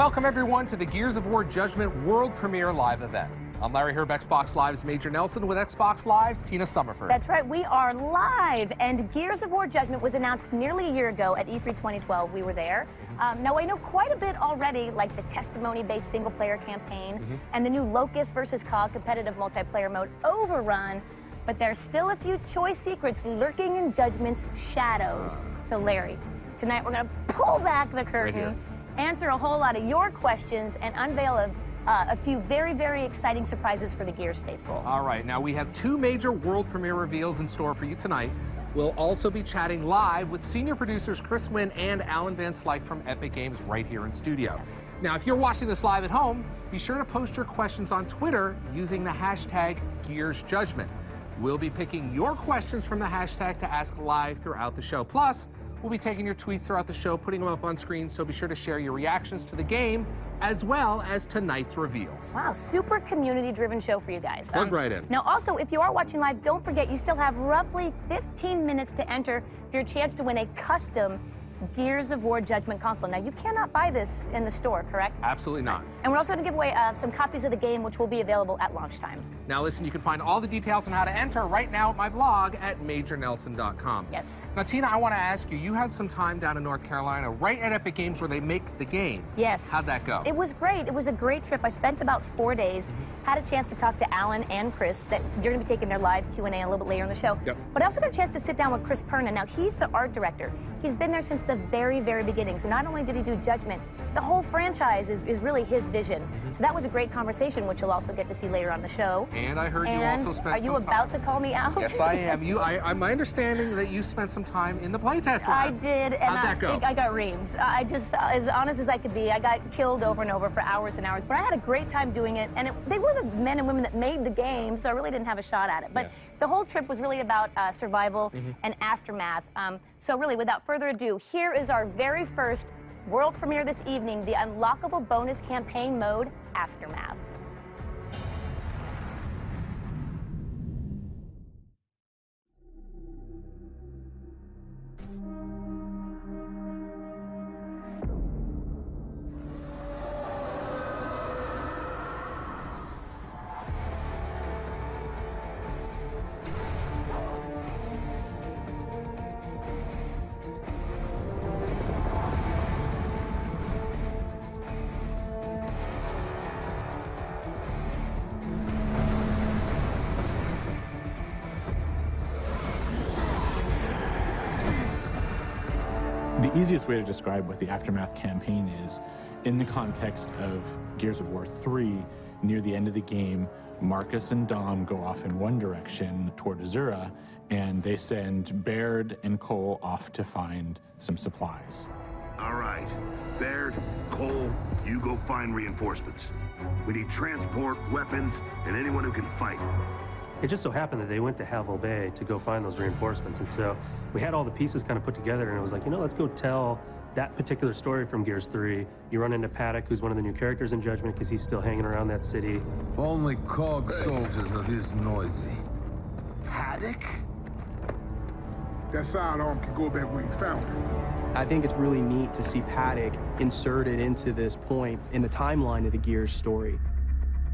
Welcome everyone to the Gears of War Judgment World Premiere Live event. I'm Larry Herb, Xbox Live's Major Nelson, with Xbox Live's Tina Summerford. That's right, we are live, and Gears of War Judgment was announced nearly a year ago at E3 2012. We were there. Now I know quite a bit already, like the testimony-based single-player campaign and the new Locust versus COG competitive multiplayer mode, Overrun, but there's still a few choice secrets lurking in Judgment's shadows. So Larry, tonight we're going to pull back the curtain, answer a whole lot of your questions, and unveil a few very, very exciting surprises for the Gears faithful. All right, now we have two major world premiere reveals in store for you tonight. We'll also be chatting live with senior producers Chris Wynn and Alan Van Slyke from Epic Games right here in studio. Yes. Now, if you're watching this live at home, be sure to post your questions on Twitter using the hashtag GearsJudgment. We'll be picking your questions from the hashtag to ask live throughout the show. Plus, we'll be taking your tweets throughout the show, putting them up on screen, so be sure to share your reactions to the game as well as tonight's reveals. Wow, super community-driven show for you guys. Plug right in. Now also, if you are watching live, don't forget you still have roughly 15 minutes to enter for your chance to win a custom Gears of War Judgment console. Now, you cannot buy this in the store, correct? Absolutely not. And we're also going to give away some copies of the game, which will be available at launch time. Now listen, you can find all the details on how to enter right now at my blog at majornelson.com. Yes. Now, Tina, I want to ask you, you had some time down in North Carolina, right at Epic Games where they make the game. Yes. How'd that go? It was great. It was a great trip. I spent about 4 days, had a chance to talk to Alan and Chris, that you're going to be taking their live Q&A a little bit later in the show. Yep. But I also got a chance to sit down with Chris Perna. Now, he's the art director. He's been there since the very, very beginning. So not only did he do Judgment, the whole franchise is really his vision. So that was a great conversation, which you'll also get to see later on the show. And I heard you also spent some time. Are you about to call me out? Yes, I am. My understanding that you spent some time in the playtest lab. I did, and How'd that go? I think I got reamed. I just, as honest as I could be, I got killed over and over for hours and hours. But I had a great time doing it, and they were the men and women that made the game, so I really didn't have a shot at it. But the whole trip was really about survival and aftermath. So really, without further ado, here is our very first world premiere this evening, the unlockable bonus campaign mode, Aftermath. The easiest way to describe what the Aftermath campaign is, in the context of Gears of War 3, near the end of the game, Marcus and Dom go off in one direction toward Azura, and they send Baird and Cole off to find some supplies. All right. Baird, Cole, you go find reinforcements. We need transport, weapons, and anyone who can fight. It just so happened that they went to Havel Bay to go find those reinforcements, and so we had all the pieces kind of put together, and it was like, you know, let's go tell that particular story from Gears 3. You run into Paddock, who's one of the new characters in Judgment, because he's still hanging around that city. Only COG soldiers are this noisy. Paddock? That sidearm can go back where you found it. I think it's really neat to see Paddock inserted into this point in the timeline of the Gears story.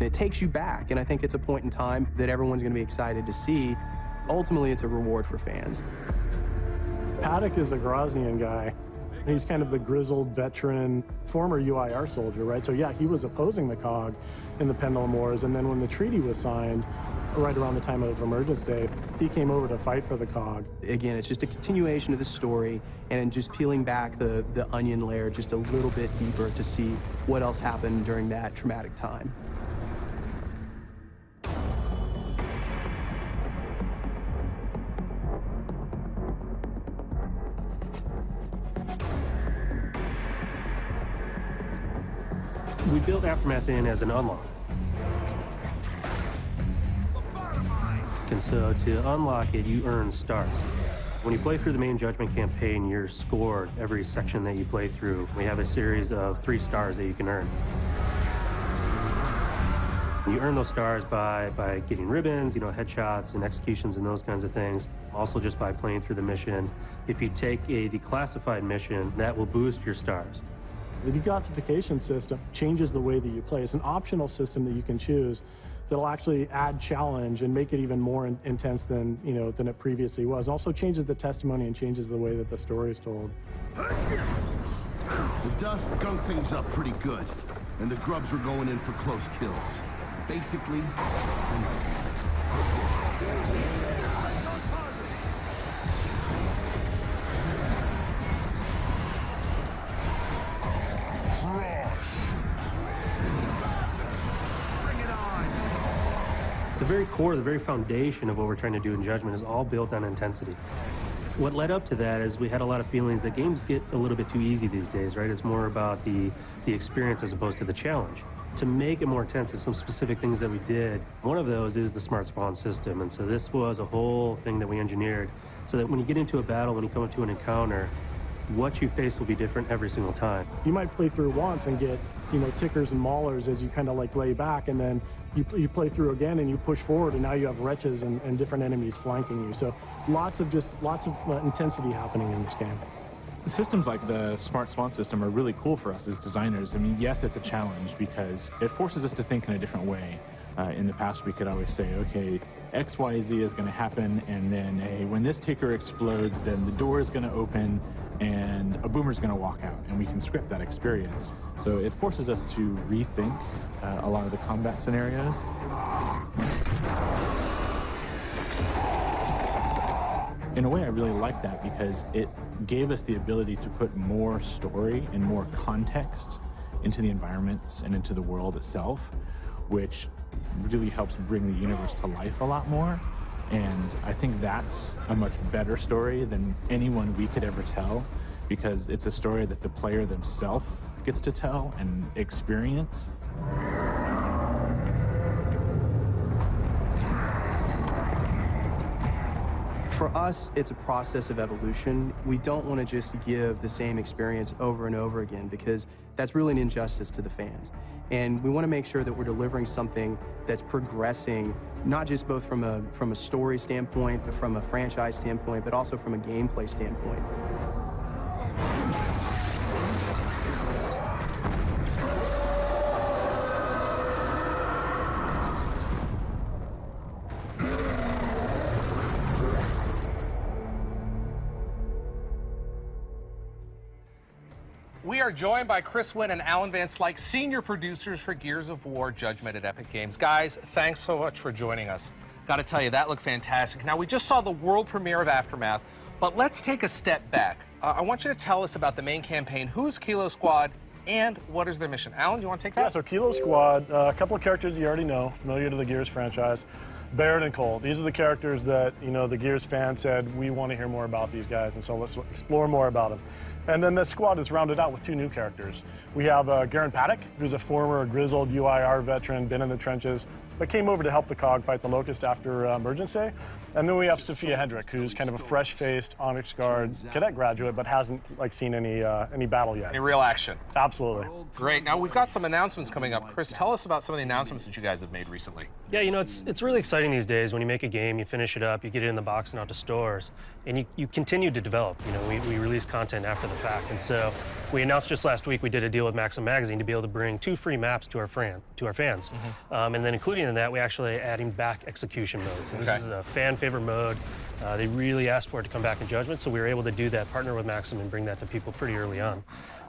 It takes you back, and I think it's a point in time that everyone's going to be excited to see. Ultimately, it's a reward for fans. Paddock is a Groznian guy. He's kind of the grizzled veteran, former UIR soldier, right? So yeah, he was opposing the COG in the Pendulum Wars, and then when the treaty was signed, right around the time of Emergence Day, he came over to fight for the COG. Again, it's just a continuation of the story, and just peeling back the onion layer just a little bit deeper to see what else happened during that traumatic time. We built Aftermath in as an unlock. And so to unlock it, you earn stars. When you play through the main Judgment campaign, you're scored every section that you play through. We have a series of 3 stars that you can earn. You earn those stars by getting ribbons, you know, headshots and executions and those kinds of things. Also just by playing through the mission. If you take a declassified mission, that will boost your stars. The declassification system changes the way that you play. It's an optional system that you can choose that'll actually add challenge and make it even more intense than it previously was. It also changes the testimony and changes the way that the story is told. The dust gunked things up pretty good, and the grubs were going in for close kills. Basically, the very core, the very foundation of what we're trying to do in Judgment is all built on intensity. What led up to that is we had a lot of feelings that games get a little bit too easy these days, right? It's more about the experience as opposed to the challenge. To make it more intense, there's some specific things that we did. One of those is the smart spawn system, and so this was a whole thing that we engineered so that when you get into a battle, when you come into an encounter, what you face will be different every single time. You might play through once and get, tickers and maulers as you kind of like lay back, and then you play through again and you push forward, and now you have wretches and different enemies flanking you. So lots of intensity happening in this game. Systems like the smart spawn system are really cool for us as designers. I mean, yes, it's a challenge because it forces us to think in a different way. In the past, we could always say, okay, X, Y, Z is going to happen, and then when this ticker explodes, then the door is going to open, and a boomer's going to walk out, and we can script that experience. So it forces us to rethink a lot of the combat scenarios. In a way, I really like that because it gave us the ability to put more story and more context into the environments and into the world itself, which really helps bring the universe to life a lot more. And I think that's a much better story than anyone we could ever tell, because it's a story that the player themselves gets to tell and experience. For us, it's a process of evolution. We don't want to just give the same experience over and over again, because that's really an injustice to the fans. And we want to make sure that we're delivering something that's progressing, not just both from a story standpoint, but from a franchise standpoint, but also from a gameplay standpoint. We are joined by Chris Wynn and Alan Van Slyke, senior producers for Gears of War Judgment at Epic Games. Guys, thanks so much for joining us. Got to tell you, that looked fantastic. Now, we just saw the world premiere of Aftermath, but let's take a step back. I want you to tell us about the main campaign. Who's Kilo Squad, and what is their mission? Alan, do you want to take that? Yeah, so Kilo Squad, a couple of characters you already know, familiar to the Gears franchise. Barrett and Cole. These are the characters that, the Gears fans said, we want to hear more about these guys, and so let's explore more about them. And then the squad is rounded out with two new characters. We have Garen Paddock, who's a former grizzled UIR veteran, been in the trenches, but came over to help the COG fight the Locust after Emergency. And then we have Sophia Hendrick, who's kind of a fresh-faced Onyx Guard cadet graduate, but hasn't seen any battle yet. Any real action. Absolutely. Great. Now we've got some announcements coming up. Chris, tell us about some of the announcements that you guys have made recently. Yeah, it's really exciting these days. When you make a game, you finish it up, you get it in the box and out to stores, and you continue to develop. We release content after the fact, and so we announced just last week we did a deal with Maxim Magazine to be able to bring 2 free maps to our fans. Mm-hmm. And then including in that, we actually adding back execution modes. So this is a fan favorite mode. They really asked for it to come back in Judgment, so we were able to do that, partner with Maxim, and bring that to people pretty early on.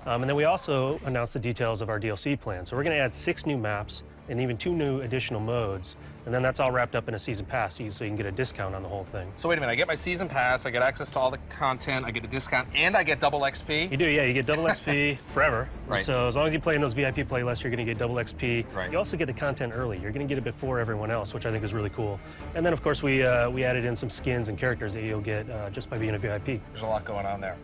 And then we also announced the details of our DLC plan. So we're going to add 6 new maps and even 2 new additional modes, and then that's all wrapped up in a season pass, so you can get a discount on the whole thing. So wait a minute, I get my season pass, I get access to all the content, I get a discount, and I get double XP? You do, yeah, you get double XP forever. Right. So as long as you play in those VIP playlists, you're going to get double XP. Right. You also get the content early. You're going to get it before everyone else, which I think is really cool. And then, of course, we added in some skins and characters that you'll get just by being a VIP. There's a lot going on there.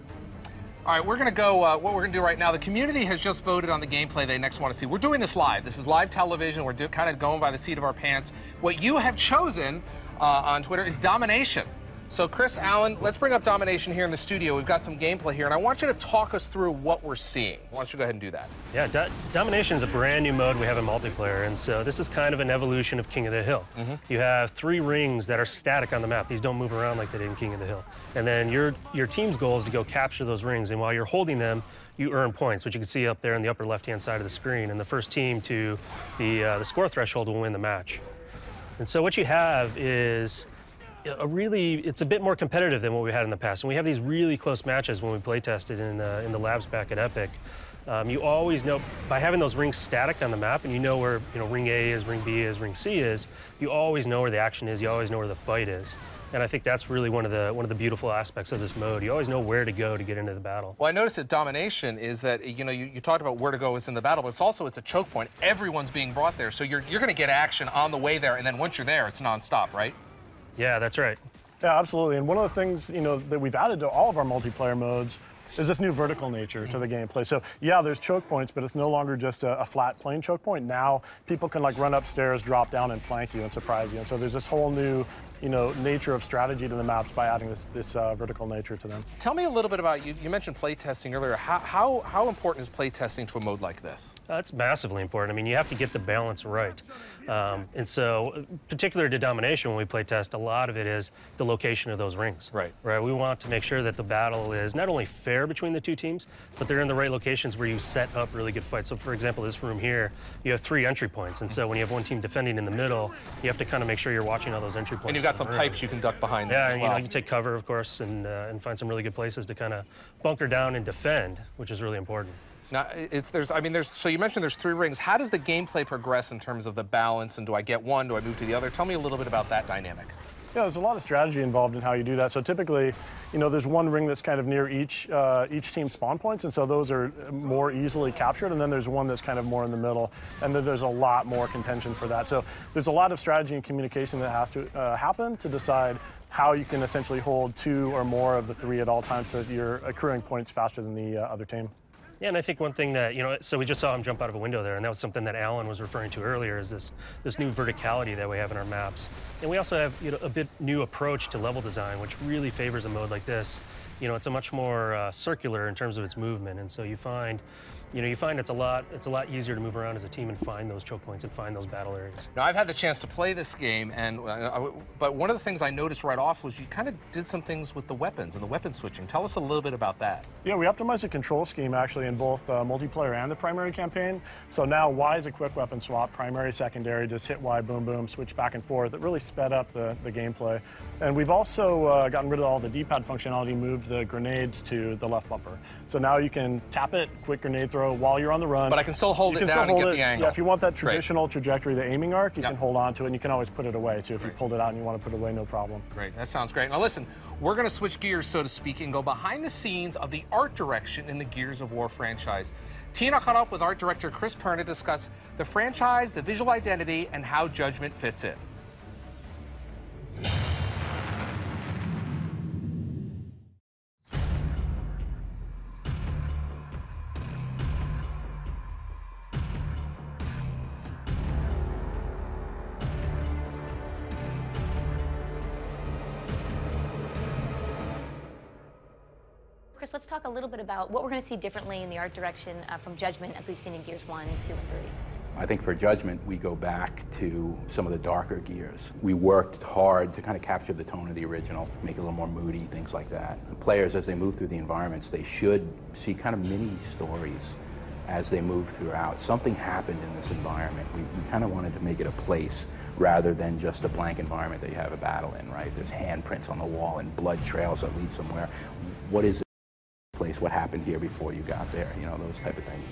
All right, we're going to go, what we're going to do right now, the community has just voted on the gameplay they next want to see. We're doing this live. This is live television. We're kind of going by the seat of our pants. What you have chosen on Twitter is Domination. So Chris, Alan, let's bring up Domination here in the studio. We've got some gameplay here, and I want you to talk us through what we're seeing. Why don't you go ahead and do that? Yeah, Domination is a brand new mode we have in multiplayer, and so this is kind of an evolution of King of the Hill. Mm-hmm. You have 3 rings that are static on the map. These don't move around like they did in King of the Hill. And then your team's goal is to go capture those rings, and while you're holding them, you earn points, which you can see up there in the upper left-hand side of the screen. And the first team to the score threshold will win the match. And so what you have is it's a bit more competitive than what we had in the past. And we have these really close matches when we play tested in the labs back at Epic. You always know, by having those rings static on the map, and you know where ring A is, ring B is, ring C is, you always know where the action is, you always know where the fight is. And I think that's really one of the beautiful aspects of this mode. You always know where to go to get into the battle. Well, I noticed that Domination is that, you talked about where to go is in the battle, but it's a choke point. Everyone's being brought there, so you're going to get action on the way there, and then once you're there, it's nonstop, right? Yeah, that's right. Yeah, absolutely. And one of the things, that we've added to all of our multiplayer modes is this new vertical nature to the gameplay. So yeah, there's choke points, but it's no longer just a flat plain choke point. Now people can run upstairs, drop down, and flank you and surprise you. And so there's this whole new nature of strategy to the maps by adding this vertical nature to them. Tell me a little bit about, you mentioned playtesting earlier. How important is playtesting to a mode like this? It's massively important. I mean, you have to get the balance right. And so, particular to Domination, when we play test, a lot of it is the location of those rings. Right. Right. We want to make sure that the battle is not only fair between the two teams, but they're in the right locations where you set up really good fights. So, for example, this room here, you have 3 entry points. And so when you have one team defending in the middle, you have to kind of make sure you're watching all those entry points. And you've got some pipes you can duck behind. Yeah, as well. you take cover, of course, and find some really good places to kind of bunker down and defend, which is really important. Now, so you mentioned there's 3 rings. How does the gameplay progress in terms of the balance, and do I get one, do I move to the other? Tell me a little bit about that dynamic. Yeah, there's a lot of strategy involved in how you do that. So typically, there's one ring that's kind of near each team's spawn points, and so those are more easily captured, and then there's one that's kind of more in the middle, and then there's a lot more contention for that. So there's a lot of strategy and communication that has to happen to decide how you can essentially hold 2 or more of the 3 at all times so that you're accruing points faster than the other team. Yeah, and I think one thing that, so we just saw him jump out of a window there, and that was something that Alan was referring to earlier, is this new verticality that we have in our maps. And we also have a bit new approach to level design, which really favors a mode like this. It's a much more circular in terms of its movement, and so you find it's a lot easier to move around as a team and find those choke points and find those battle areas. Now, I've had the chance to play this game, but one of the things I noticed right off was you kind of did some things with the weapons and the weapon switching. Tell us a little bit about that. Yeah, we optimized the control scheme actually in both multiplayer and the primary campaign. So now Y is a quick weapon swap, primary, secondary, just hit Y, boom, boom, switch back and forth. It really sped up the gameplay. And we've also gotten rid of all the D-pad functionality, moved the grenades to the left bumper. So now you can tap it, quick grenade throw while you're on the run. But I can still hold it down and get the angle. Yeah, if you want that traditional trajectory, the aiming arc, you can hold on to it, and you can always put it away too. If you pulled it out and you want to put it away, no problem. Great, that sounds great. Now listen, we're going to switch gears, so to speak, and go behind the scenes of the art direction in the Gears of War franchise. Tina caught up with art director Chris Perna to discuss the franchise, the visual identity, and how Judgment fits in. Chris, let's talk a little bit about what we're going to see differently in the art direction from Judgment as we've seen in Gears 1, 2, and 3. I think for Judgment, we go back to some of the darker Gears. We worked hard to kind of capture the tone of the original, make it a little more moody, things like that. The players, as they move through the environments, they should see kind of mini stories as they move throughout. Something happened in this environment. We kind of wanted to make it a place rather than just a blank environment that you have a battle in, right? There's handprints on the wall and blood trails that lead somewhere. What is this place? What happened here before you got there? Those type of things.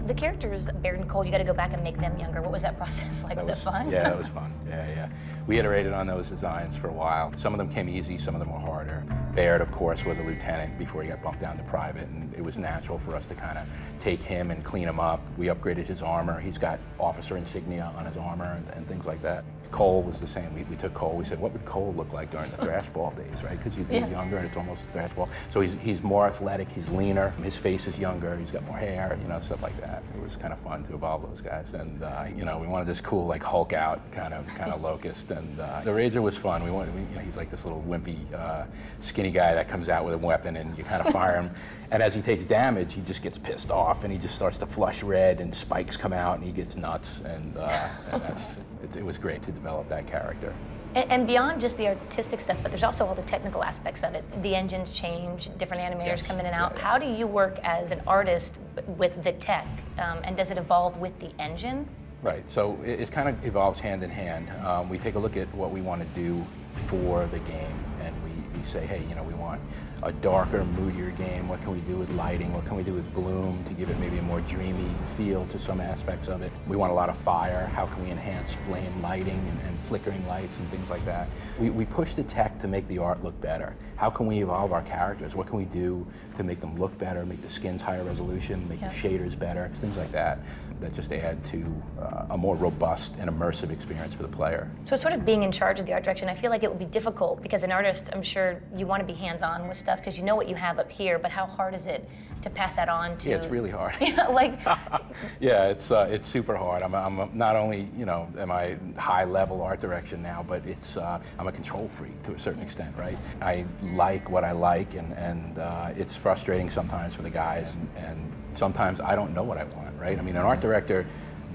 The characters, Baird and Cole, you got to go back and make them younger. What was that process like? Was it fun? Yeah, it was fun. Yeah. We iterated on those designs for a while. Some of them came easy, some of them were harder. Baird, of course, was a lieutenant before he got bumped down to private, and it was natural for us to kind of take him and clean him up. We upgraded his armor. He's got officer insignia on his armor and things like that. Cole was the same. We took Cole, we said, what would Cole look like during the Thrashball days, right? Because he's younger and it's almost a Thrashball. So he's more athletic, he's leaner, his face is younger, he's got more hair, stuff like that. It was kind of fun to evolve those guys. And, we wanted this cool, like, Hulk out kind of Locust. And the Razor was fun. He's like this little wimpy, skinny guy that comes out with a weapon and you kind of fire him. And as he takes damage, he just gets pissed off and he just starts to flush red and spikes come out and he gets nuts. And it was great to develop that character. And beyond just the artistic stuff, but there's also all the technical aspects of it. The engines change, different animators come in and out. How do you work as an artist with the tech, and does it evolve with the engine? Right, so it kind of evolves hand in hand. We take a look at what we want to do for the game, and we say, hey, you know, we want a darker, moodier game. What can we do with lighting? What can we do with bloom to give it maybe a more dreamy feel to some aspects of it? We want a lot of fire. How can we enhance flame lighting and flickering lights and things like that? We push the tech to make the art look better. How can we evolve our characters? What can we do to make them look better, make the skins higher resolution, make the shaders better, things like that, that just add to a more robust and immersive experience for the player. So sort of being in charge of the art direction, I feel like it would be difficult because an artist, I'm sure you want to be hands-on with stuff because you know what you have up here, but how hard is it to pass that on to? Yeah, it's really hard. Like, yeah, it's super hard. I'm not only, you know, am I high-level art direction now, but it's I'm a control freak to a certain extent, right? I like what I like, and it's frustrating sometimes for the guys, and sometimes I don't know what I want, right? I mean, an art director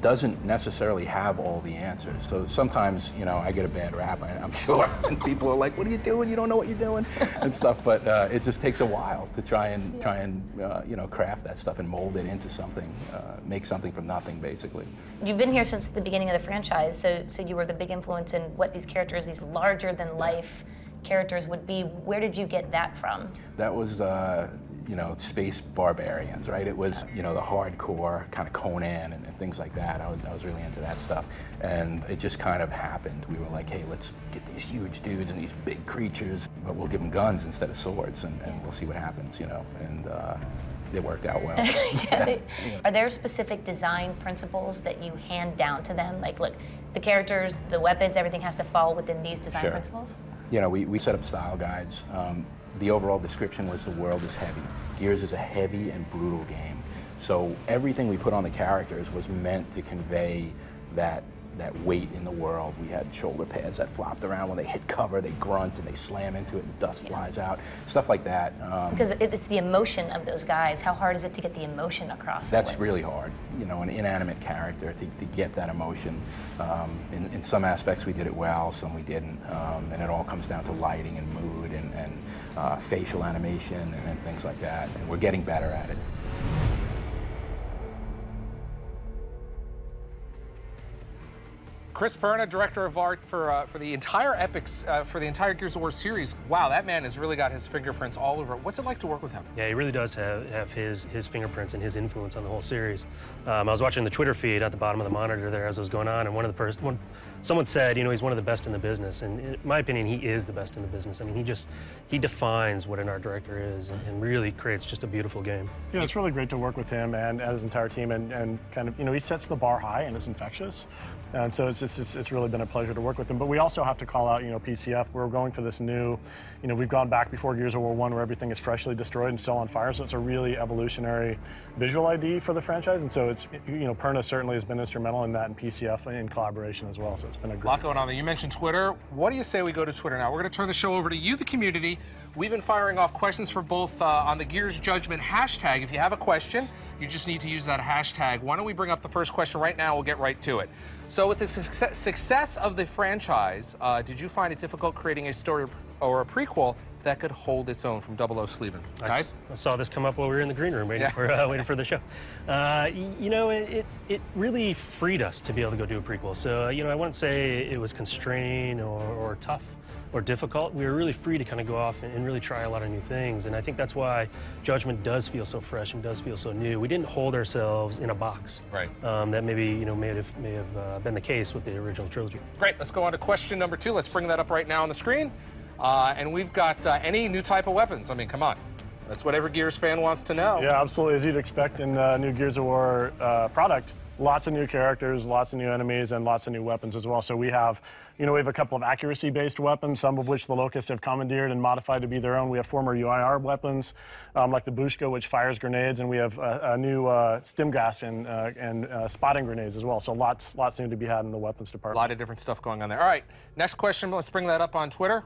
doesn't necessarily have all the answers. So sometimes, you know, I get a bad rap, I'm sure, and people are like, what are you doing? You don't know what you're doing, and stuff, but it just takes a while to try and you know, craft that stuff and mold it into something, make something from nothing, basically. You've been here since the beginning of the franchise, so you were the big influence in what these characters, these larger-than-life characters would be. Where did you get that from? That was, you know, space barbarians, right? It was, you know, the hardcore kind of Conan and things like that. I was really into that stuff, and it just kind of happened. We were like, hey, let's get these huge dudes and these big creatures, but we'll give them guns instead of swords, and we'll see what happens, you know. And it worked out well. Are there specific design principles that you hand down to them? Like, look, the characters, the weapons, everything has to fall within these design principles? You know, we set up style guides. The overall description was the world is heavy. Gears is a heavy and brutal game. So everything we put on the characters was meant to convey that weight in the world. We had shoulder pads that flopped around. When they hit cover, they grunt and they slam into it and dust flies out. Stuff like that. Because it's the emotion of those guys. How hard is it to get the emotion across? That's really hard. You know, an inanimate character, to get that emotion. In some aspects we did it well, some we didn't. And it all comes down to lighting and mood and facial animation and things like that. And we're getting better at it. Chris Perna, director of art for the entire Epics, for the entire Gears of War series. Wow, that man has really got his fingerprints all over it. What's it like to work with him? Yeah, he really does have his fingerprints and his influence on the whole series. I was watching the Twitter feed at the bottom of the monitor there as it was going on, and someone said, you know, he's one of the best in the business, and in my opinion, he is the best in the business. I mean, he defines what an art director is, and really creates just a beautiful game. You know, it's really great to work with him and his entire team, and kind of, you know, he sets the bar high and it's infectious, and so it's really been a pleasure to work with him. But we also have to call out, you know, PCF. We're going for this new, you know, we've gone back before Gears of War 1 where everything is freshly destroyed and still on fire, so it's a really evolutionary visual ID for the franchise, and so it's, you know, Perna certainly has been instrumental in that, and PCF in collaboration as well, so it's been a great lot going on there. You mentioned Twitter. What do you say we go to Twitter now? We're going to turn the show over to you, the community. We've been firing off questions for both on the Gears Judgment hashtag. If you have a question, you just need to use that hashtag. Why don't we bring up the first question right now? We'll get right to it. So with the success of the franchise, did you find it difficult creating a story or a prequel that could hold its own? From 00 Sleven. Guys? I saw this come up while we were in the green room waiting for the show. You know, it really freed us to be able to go do a prequel. So, you know, I wouldn't say it was constrained or tough or difficult. We were really free to kind of go off and really try a lot of new things. And I think that's why Judgment does feel so fresh and does feel so new. We didn't hold ourselves in a box. Right. That maybe, you know, may have been the case with the original trilogy. Great. Let's go on to question number 2. Let's bring that up right now on the screen. And we've got any new type of weapons. I mean, come on. That's what every Gears fan wants to know. Yeah, absolutely. As you'd expect in the new Gears of War product, lots of new characters, lots of new enemies, and lots of new weapons as well. So we have, you know, we have a couple of accuracy-based weapons, some of which the Locusts have commandeered and modified to be their own. We have former UIR weapons, like the Bushka, which fires grenades, and we have a new stim gas and spotting grenades as well. So lots new to be had in the weapons department. A lot of different stuff going on there. All right, next question. Let's bring that up on Twitter.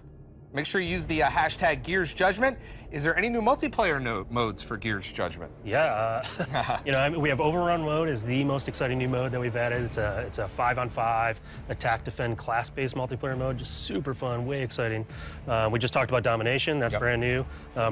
Make sure you use the hashtag Gears Judgment. Is there any new multiplayer modes for Gears Judgment? Yeah, you know, I mean, we have Overrun mode is the most exciting new mode that we've added. It's a 5-on-5 attack defend class-based multiplayer mode, just super fun, way exciting. We just talked about Domination, that's brand new.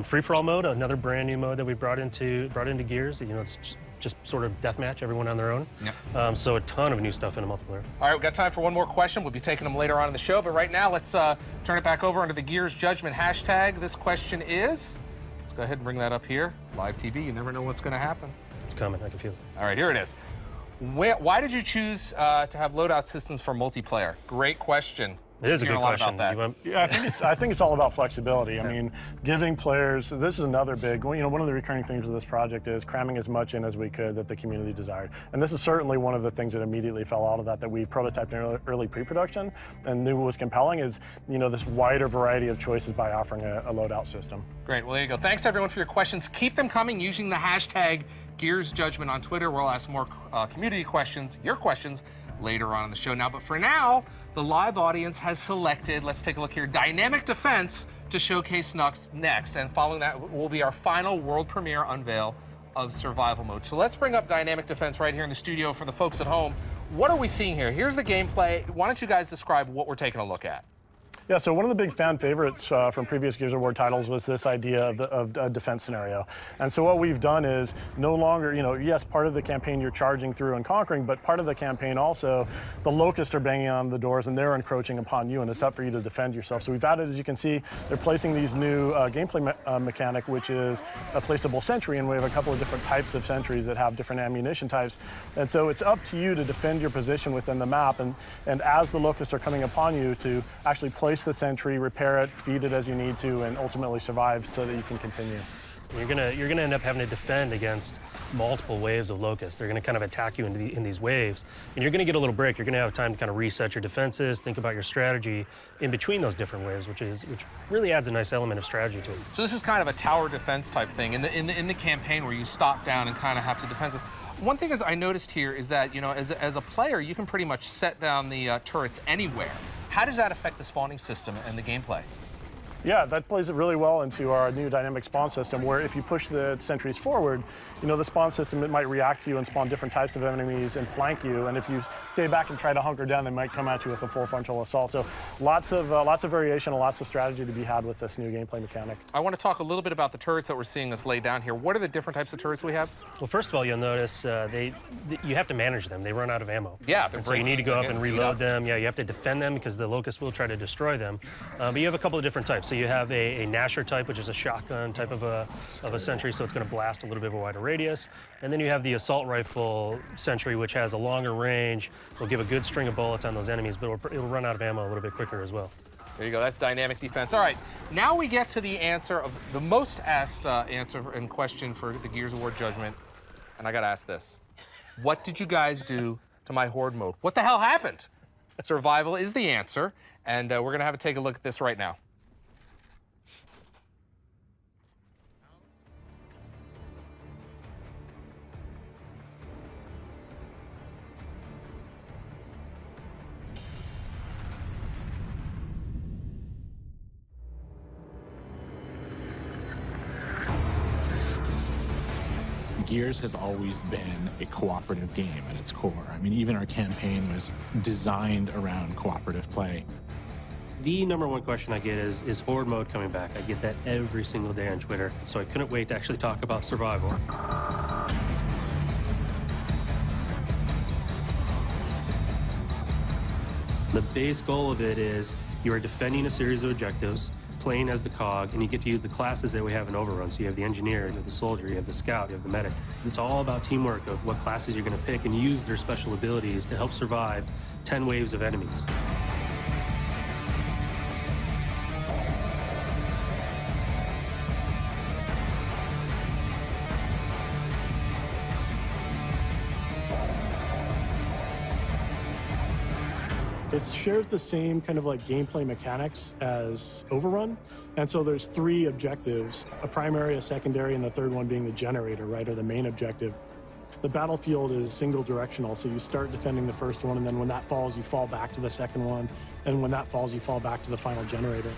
Free for all mode, another brand new mode that we brought into Gears. You know, it's just sort of deathmatch, everyone on their own. Yep. So a ton of new stuff in the multiplayer. All right, we've got time for one more question. We'll be taking them later on in the show, but right now let's turn it back over under the Gears Judgment hashtag. This question is, let's go ahead and bring that up here. Live TV, you never know what's going to happen. It's coming, I can feel it. All right, here it is. Why did you choose to have loadout systems for multiplayer? Great question. It is a good question. Yeah, I think it's all about flexibility. I mean, giving players, this is another big, you know, one of the recurring themes of this project is cramming as much in as we could that the community desired. And this is certainly one of the things that immediately fell out of that we prototyped in early pre-production and knew was compelling is, you know, this wider variety of choices by offering a loadout system. Great, well there you go. Thanks everyone for your questions. Keep them coming using the hashtag Gears Judgment on Twitter. We'll ask more community questions, your questions, later on in the show. Now, but for now, the live audience has selected, let's take a look here, Dynamic Defense to showcase next. And following that will be our final world premiere unveil of Survival Mode. So let's bring up Dynamic Defense right here in the studio for the folks at home. What are we seeing here? Here's the gameplay. Why don't you guys describe what we're taking a look at? Yeah, so one of the big fan favorites from previous Gears of War titles was this idea of a defense scenario. And so what we've done is no longer, you know, yes, part of the campaign you're charging through and conquering, but part of the campaign also, the Locusts are banging on the doors and they're encroaching upon you, and it's up for you to defend yourself. So we've added, as you can see, they're placing these new gameplay mechanic, which is a placeable sentry, and we have a couple of different types of sentries that have different ammunition types. And so it's up to you to defend your position within the map, and as the Locusts are coming upon you, to actually place the sentry, repair it, feed it as you need to, and ultimately survive so that you can continue. You're gonna end up having to defend against multiple waves of Locusts. They're gonna kind of attack you in these waves, and you're gonna get a little break. You're gonna have time to kind of reset your defenses, think about your strategy in between those different waves, which really adds a nice element of strategy to it. So this is kind of a tower defense type thing in the campaign where you stop down and kind of have to defend this. One thing I noticed here is that, you know, as a player, you can pretty much set down the turrets anywhere. How does that affect the spawning system and the gameplay? Yeah, that plays it really well into our new dynamic spawn system, where if you push the sentries forward, you know, the spawn system, it might react to you and spawn different types of enemies and flank you. And if you stay back and try to hunker down, they might come at you with a full frontal assault. So lots of variation and lots of strategy to be had with this new gameplay mechanic. I want to talk a little bit about the turrets that we're seeing us lay down here. What are the different types of turrets we have? Well, first of all, you'll notice you have to manage them. They run out of ammo. Yeah. So you need to go up and reload them. Yeah, you have to defend them because the Locusts will try to destroy them. But you have a couple of different types. So you have a Gnasher type, which is a shotgun type of a sentry, so it's going to blast a little bit of a wider radius. And then you have the assault rifle sentry, which has a longer range, will give a good string of bullets on those enemies, but it'll run out of ammo a little bit quicker as well. There you go, that's dynamic defense. All right, now we get to the answer of the most asked answer and question for the Gears of War Judgment, and I gotta ask this. What did you guys do to my Horde mode? What the hell happened? Survival is the answer, and we're gonna have to take a look at this right now. Gears has always been a cooperative game at its core. I mean, even our campaign was designed around cooperative play. The #1 question I get is Horde mode coming back? I get that every single day on Twitter, so I couldn't wait to actually talk about Survival. The base goal of it is you are defending a series of objectives, playing as the cog, and you get to use the classes that we have in Overrun. So you have the engineer, you have the soldier, you have the scout, you have the medic. It's all about teamwork of what classes you're going to pick and use their special abilities to help survive 10 waves of enemies. It shares the same kind of like gameplay mechanics as Overrun. And so there's 3 objectives, a primary, a secondary, and the third one being the generator, right, or the main objective. The battlefield is single directional, so you start defending the first one, and then when that falls, you fall back to the second one. And when that falls, you fall back to the final generator.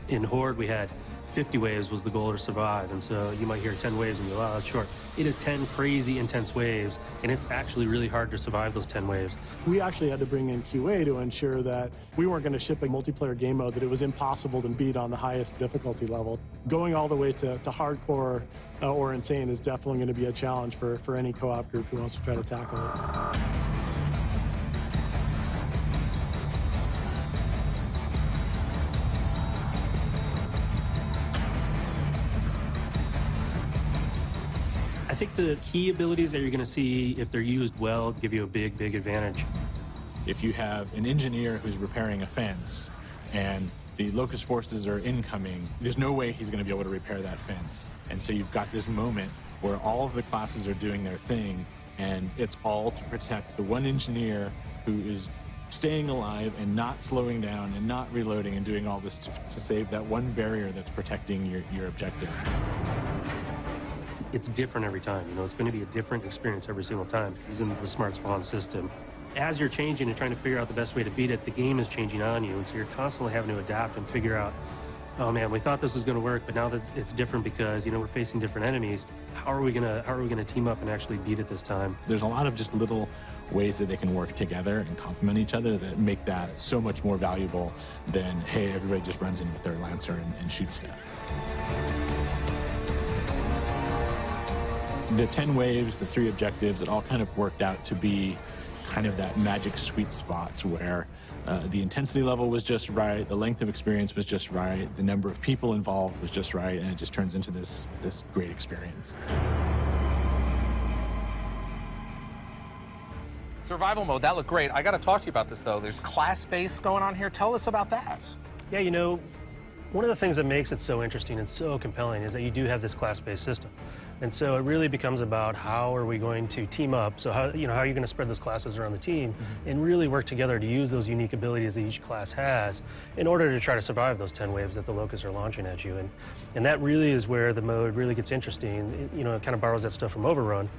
In Horde, we had 50 waves was the goal to survive, and so you might hear 10 waves and go, oh, that's short. It is 10 crazy intense waves, and it's actually really hard to survive those 10 waves. We actually had to bring in QA to ensure that we weren't going to ship a multiplayer game mode that it was impossible to beat on the highest difficulty level. Going all the way to hardcore or insane is definitely going to be a challenge for any co-op group who wants to try to tackle it. I think the key abilities that you're going to see, if they're used well, give you a big, big advantage. If you have an engineer who's repairing a fence and the Locust forces are incoming, there's no way he's going to be able to repair that fence. And so you've got this moment where all of the classes are doing their thing, and it's all to protect the one engineer who is staying alive and not slowing down and not reloading and doing all this to save that one barrier that's protecting your objective. It's different every time. You know, it's going to be a different experience every single time using the Smart Spawn system. As you're changing and trying to figure out the best way to beat it, the game is changing on you, and so you're constantly having to adapt and figure out, oh man, we thought this was going to work, but now that it's different because, you know, we're facing different enemies. How are we gonna team up and actually beat it this time? There's a lot of just little ways that they can work together and complement each other that make that so much more valuable than, hey, everybody just runs in with their Lancer and shoots stuff. The 10 waves, the 3 objectives, it all kind of worked out to be kind of that magic sweet spot where the intensity level was just right, the length of experience was just right, the number of people involved was just right, and it just turns into this great experience. Survival mode, that looked great. I got to talk to you about this, though. There's class-based going on here. Tell us about that. Yeah, you know, one of the things that makes it so interesting and so compelling is that you do have this class-based system. And so it really becomes about how are we going to team up? So how are you going to spread those classes around the team and really work together to use those unique abilities that each class has in order to try to survive those 10 waves that the Locusts are launching at you. And that really is where the mode really gets interesting. It kind of borrows that stuff from Overrun.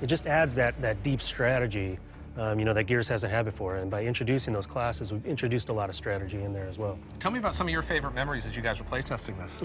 It just adds that deep strategy that Gears hasn't had before. And by introducing those classes, we've introduced a lot of strategy in there as well. Tell me about some of your favorite memories as you guys were playtesting this.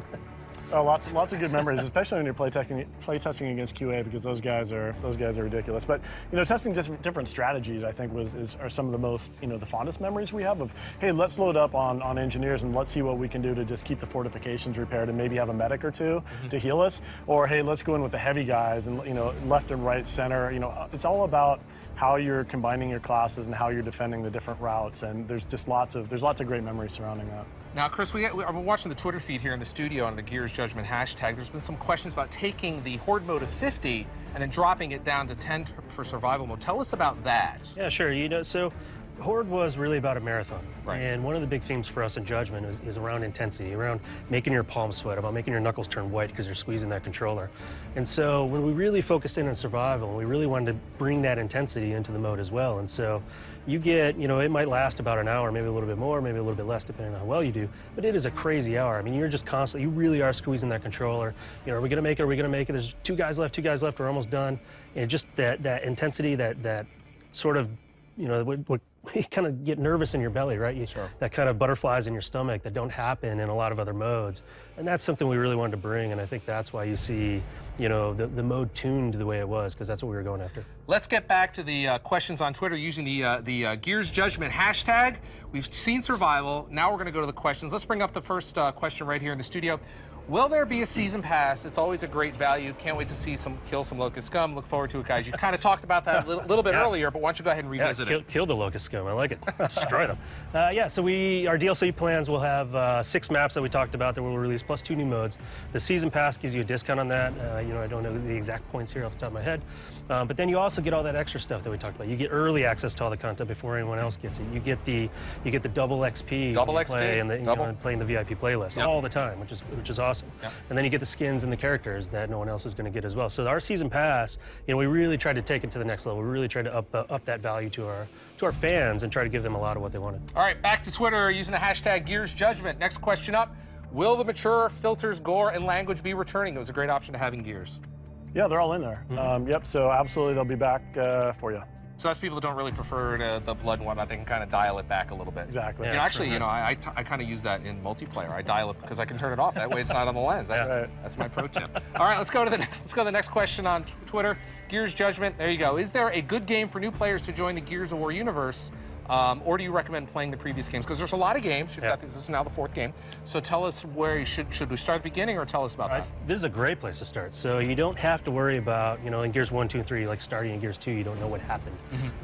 Oh, lots of good memories, especially when you're playtesting against QA, because those guys are ridiculous. But testing different strategies, I think, are some of the most the fondest memories we have of, hey, let's load up on engineers and let's see what we can do to just keep the fortifications repaired and maybe have a medic or two to heal us, or hey, let's go in with the heavy guys and left and right, center. It's all about how you're combining your classes and how you're defending the different routes, and there's lots of great memories surrounding that. Now, Chris, we're watching the Twitter feed here in the studio on the Gears Judgment hashtag. There's been some questions about taking the Horde mode of 50 and then dropping it down to 10 for survival mode. Tell us about that. Yeah, sure. So Horde was really about a marathon. Right. And one of the big themes for us in Judgment is around intensity, around making your palms sweat, about making your knuckles turn white because you're squeezing that controller. And so when we really focused in on survival, we really wanted to bring that intensity into the mode as well. And so you get, it might last about an hour, maybe a little bit more, maybe a little bit less, depending on how well you do, but it is a crazy hour. I mean, you're just constantly, you really are squeezing that controller. Are we gonna make it? Are we gonna make it? There's two guys left, we're almost done. And just that intensity, that sort of, what you kind of get nervous in your belly, right? Sure. That kind of butterflies in your stomach that don't happen in a lot of other modes. And that's something we really wanted to bring, and I think that's why you see, the mode tuned the way it was, because that's what we were going after. Let's get back to the questions on Twitter using the Gears Judgment hashtag. We've seen survival. Now we're going to go to the questions. Let's bring up the first question right here in the studio. Will there be a season pass? It's always a great value. Can't wait to see kill some Locust scum. Look forward to it, guys. You kind of talked about that a little bit earlier, but why don't you go ahead and revisit it? Kill the Locust scum. I like it. Destroy them. So our DLC plans will have 6 maps that we talked about that we'll release, plus 2 new modes. The season pass gives you a discount on that. I don't know the exact points here off the top of my head. But then you also get all that extra stuff that we talked about. You get early access to all the content before anyone else gets it. You get the double XP. Double XP. And playing the VIP playlist all the time, which is awesome. Yep. And then you get the skins and the characters that no one else is going to get as well. So our season pass, we really tried to take it to the next level. We really tried to up that value to our fans and try to give them a lot of what they wanted. All right, back to Twitter using the hashtag Gears Judgment. Next question up: will the mature filters, gore, and language be returning? It was a great option to have in Gears. Yeah, they're all in there. Yep. So absolutely, they'll be back for you. So that's people that don't really prefer the blood and whatnot. They can kind of dial it back a little bit. Exactly. You know, actually, I kind of use that in multiplayer. I dial it because I can turn it off. That way, it's not on the lens. That's my pro tip. All right, let's go to the next question on Twitter. Gears Judgment. There you go. Is there a good game for new players to join the Gears of War universe? Or do you recommend playing the previous games? Because there's a lot of games. This is now the 4th game. So tell us where should we start at the beginning, or tell us about that? This is a great place to start. So you don't have to worry about, in Gears 1, 2, and 3, like starting in Gears 2, you don't know what happened.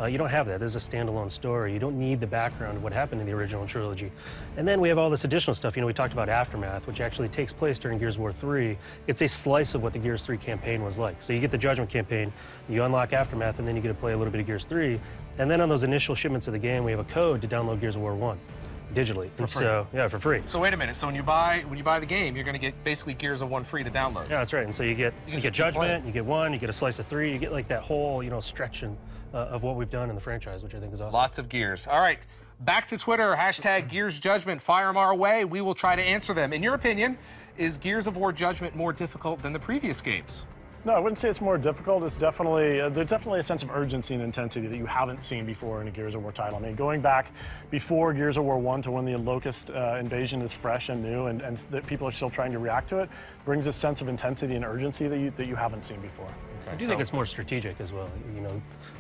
You don't have that. This is a standalone story. You don't need the background of what happened in the original trilogy. And then we have all this additional stuff. We talked about Aftermath, which actually takes place during Gears of War 3. It's a slice of what the Gears 3 campaign was like. So you get the Judgment campaign, you unlock Aftermath, and then you get to play a little bit of Gears 3. And then on those initial shipments of the game, we have a code to download Gears of War 1 digitally. For free. So, yeah, for free. So wait a minute. So when you buy the game, you're going to get basically Gears of 1 free to download. Yeah, that's right. And so you get Judgment, you get 1, you get a slice of 3, you get like that whole stretch of what we've done in the franchise, which I think is awesome. Lots of Gears. All right, back to Twitter. # Gears Judgment. Fire them our way. We will try to answer them. In your opinion, is Gears of War Judgment more difficult than the previous games? No, I wouldn't say it's more difficult. It's definitely there's definitely a sense of urgency and intensity that you haven't seen before in a Gears of War title. I mean, going back before Gears of War 1 to when the Locust invasion is fresh and new, and that people are still trying to react to it, brings a sense of intensity and urgency that you haven't seen before. Okay, I do think it's more strategic as well.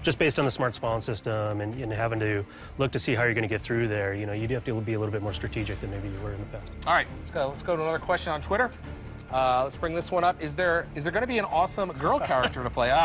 Just based on the smart spawn system and having to look to see how you're going to get through there. You do have to be a little bit more strategic than maybe you were in the past. All right, let's go to another question on Twitter. Let's bring this one up. Is there going to be an awesome girl character to play?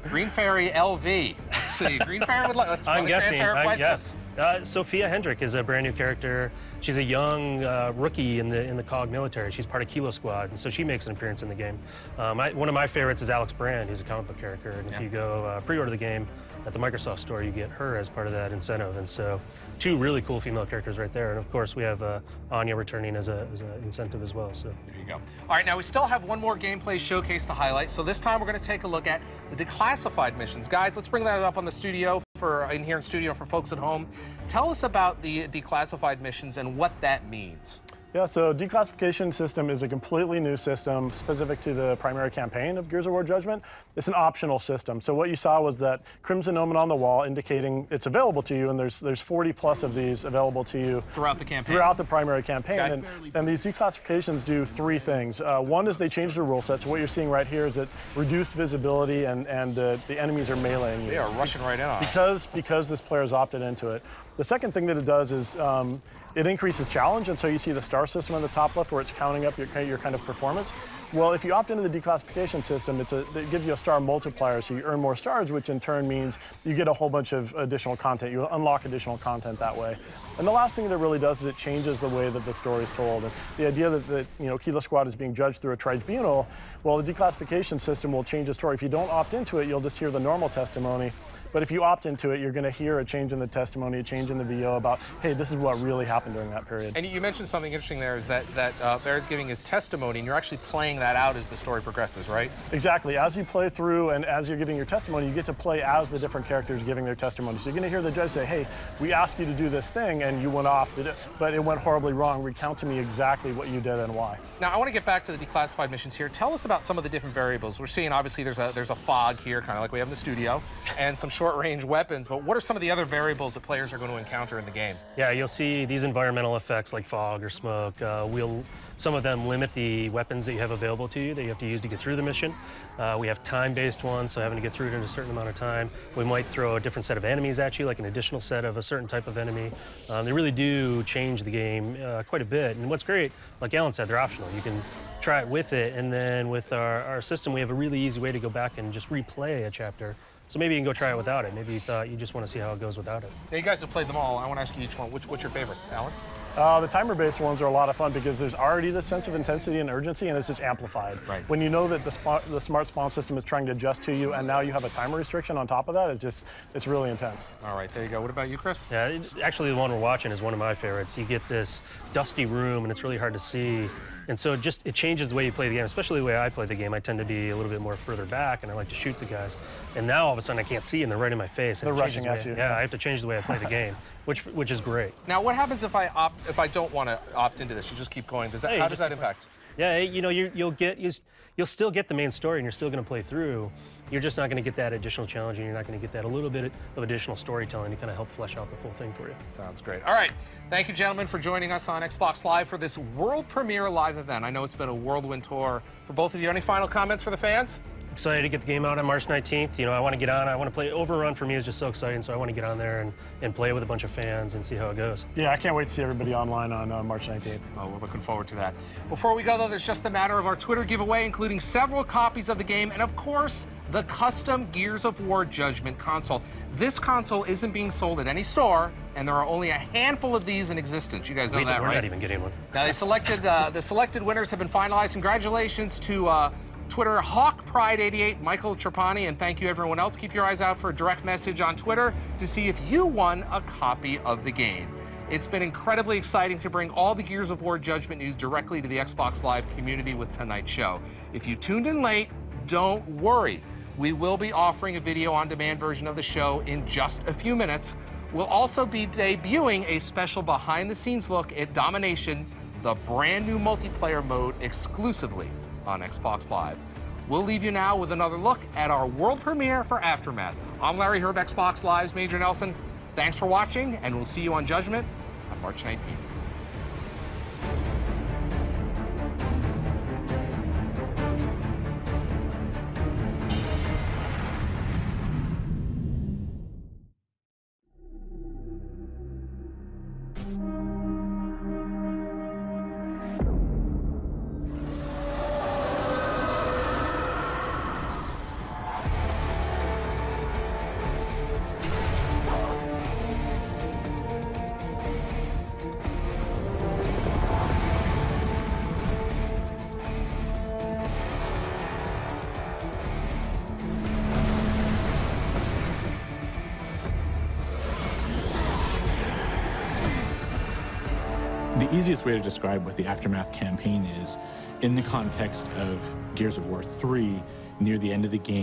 Green Fairy LV. Let's see. Green Fairy would like. I'm guessing. Yes. Sophia Hendrick is a brand new character. She's a young rookie in the COG military. She's part of Kilo Squad, and so she makes an appearance in the game. One of my favorites is Alex Brand, who's a comic book character. And if you go pre-order the game at the Microsoft store, you get her as part of that incentive. And so 2 really cool female characters right there. And of course, we have Anya returning as an incentive as well. So there you go. All right, now we still have one more gameplay showcase to highlight. So this time we're going to take a look at the declassified missions. Guys, let's bring that up on the studio in here in studio for folks at home. Tell us about the declassified missions and what that means. Yeah, so declassification system is a completely new system specific to the primary campaign of Gears of War Judgment. It's an optional system. So what you saw was that Crimson Omen on the wall indicating it's available to you, and there's 40 plus of these available to you throughout the campaign. Throughout the primary campaign. Okay. And these declassifications do 3 things. One is they change the rule set. So what you're seeing right here is that reduced visibility and the enemies are meleeing you. They are rushing right in on it. Because this player's opted into it. The second thing that it does is it increases challenge, and so you see the star system on the top left where it's counting up your kind of performance. Well, if you opt into the declassification system, it gives you a star multiplier, so you earn more stars, which in turn means you get a whole bunch of additional content. You unlock additional content that way. And the last thing that it really does is it changes the way that the story is told. And the idea that Kilo Squad is being judged through a tribunal, well, the declassification system will change the story. If you don't opt into it, you'll just hear the normal testimony. But if you opt into it, you're going to hear a change in the testimony, a change in the VO about, hey, this is what really happened during that period. And you mentioned something interesting there, is that Barrett's giving his testimony, and you're actually playing that out as the story progresses, right? Exactly. As you play through and as you're giving your testimony, you get to play as the different characters giving their testimony. So you're going to hear the judge say, hey, we asked you to do this thing, and you went off, but it went horribly wrong. Recount to me exactly what you did and why. Now, I want to get back to the declassified missions here. Tell us about some of the different variables. We're seeing, obviously, there's a fog here, kind of like we have in the studio, and some short-range weapons. But what are some of the other variables that players are going to encounter in the game? Yeah, you'll see these environmental effects like fog or smoke. Some of them limit the weapons that you have available to you that you have to use to get through the mission. We have time-based ones, so having to get through it in a certain amount of time. We might throw a different set of enemies at you, like an additional set of a certain type of enemy. They really do change the game quite a bit. And what's great, like Alan said, they're optional. You can try it with it, and then with our system, we have a really easy way to go back and just replay a chapter. So maybe you can go try it without it. Maybe you thought you just want to see how it goes without it. Now, you guys have played them all. I want to ask you each one. What's your favorites, Alan? The timer-based ones are a lot of fun because there's already this sense of intensity and urgency, and it's just amplified. Right. When you know that the smart spawn system is trying to adjust to you, and now you have a timer restriction on top of that, it's really intense. All right, there you go. What about you, Chris? Yeah, actually, the one we're watching is one of my favorites. You get this dusty room, and it's really hard to see. And so it changes the way you play the game, especially the way I play the game. I tend to be a little bit more further back, and I like to shoot the guys. And now, all of a sudden, I can't see, and they're right in my face. They're rushing at you. Yeah, I have to change the way I play the game, which is great. Now, what happens if I don't want to opt into this? You just keep going. How does that impact? Yeah, you'll still get the main story, and you're still going to play through. you're just not going to get that additional challenge, and you're not going to get that a little bit of additional storytelling to kind of help flesh out the full thing for you. Sounds great. All right. Thank you, gentlemen, for joining us on Xbox Live for this world premiere live event. I know it's been a whirlwind tour for both of you. Any final comments for the fans? Excited to get the game out on March 19th. You know, I want to get on. I want to play. Overrun for me is just so exciting, so I want to get on there and play with a bunch of fans and see how it goes. Yeah, I can't wait to see everybody online on March 19th. Well, we're looking forward to that. Before we go, though, there's just a matter of our Twitter giveaway, including several copies of the game and, of course, the custom Gears of War Judgment console. This console isn't being sold at any store, and there are only a handful of these in existence. You guys know that, right? We're not even getting one. Now, the selected winners have been finalized. Congratulations to Twitter HawkPride88, Michael Trapani, and thank you everyone else. Keep your eyes out for a direct message on Twitter to see if you won a copy of the game. It's been incredibly exciting to bring all the Gears of War Judgment news directly to the Xbox Live community with tonight's show. If you tuned in late, don't worry. We will be offering a video on demand version of the show in just a few minutes. We'll also be debuting a special behind the scenes look at Domination, the brand new multiplayer mode exclusively on Xbox Live. We'll leave you now with another look at our world premiere for Aftermath. I'm Larry Herb, Xbox Live's Major Nelson. Thanks for watching, and we'll see you on Judgment on March 19th. The easiest way to describe what the Aftermath campaign is, in the context of Gears of War 3, near the end of the game,